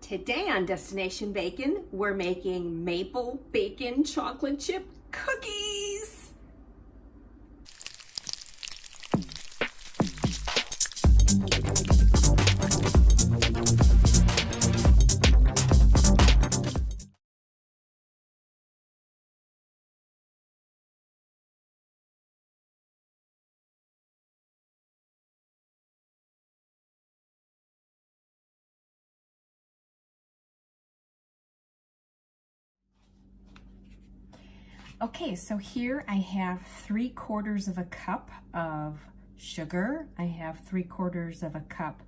Today on Destination Bacon, we're making maple bacon chocolate chip cookies. Okay, so here I have 3/4 of a cup of sugar. I have 3/4 of a cup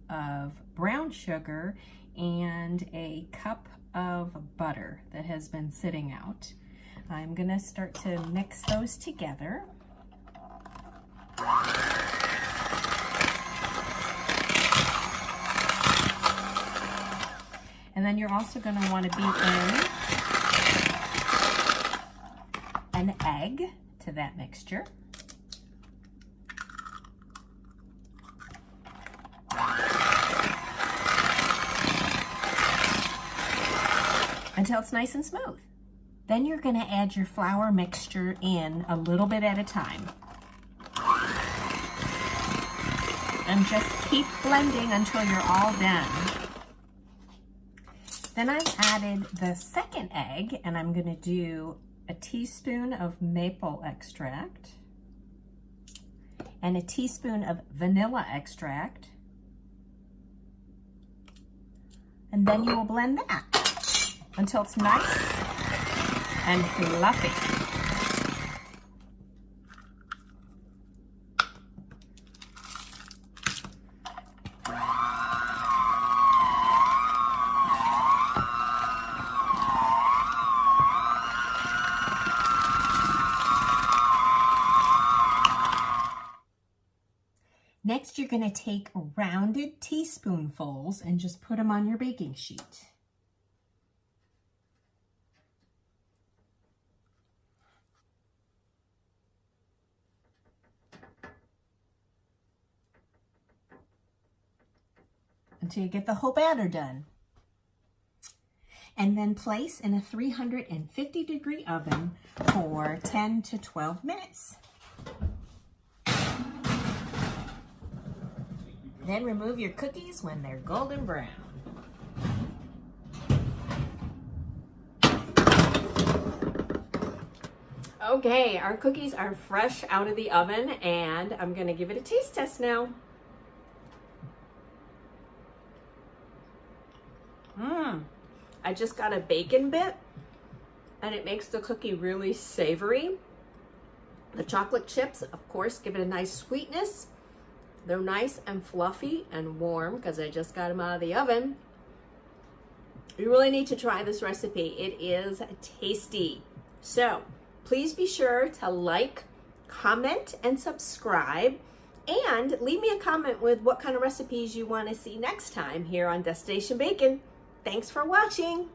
of brown sugar and a cup of butter that has been sitting out. I'm gonna start to mix those together. And then you're also gonna wanna beat in an egg to that mixture. Until it's nice and smooth. Then you're going to add your flour mixture in a little bit at a time. And just keep blending until you're all done. Then I've added the second egg, and I'm going to do a teaspoon of maple extract and a teaspoon of vanilla extract. And then you will blend that until it's nice and fluffy. Next, you're going to take rounded teaspoonfuls and just put them on your baking sheet. Until you get the whole batter done. And then place in a 350-degree oven for 10 to 12 minutes. Then remove your cookies when they're golden brown. Okay, our cookies are fresh out of the oven and I'm gonna give it a taste test now. I just got a bacon bit and it makes the cookie really savory. The chocolate chips, of course, give it a nice sweetness. They're nice and fluffy and warm because I just got them out of the oven. You really need to try this recipe. It is tasty. So please be sure to like, comment, and subscribe. And leave me a comment with what kind of recipes you want to see next time here on Destination Bacon. Thanks for watching.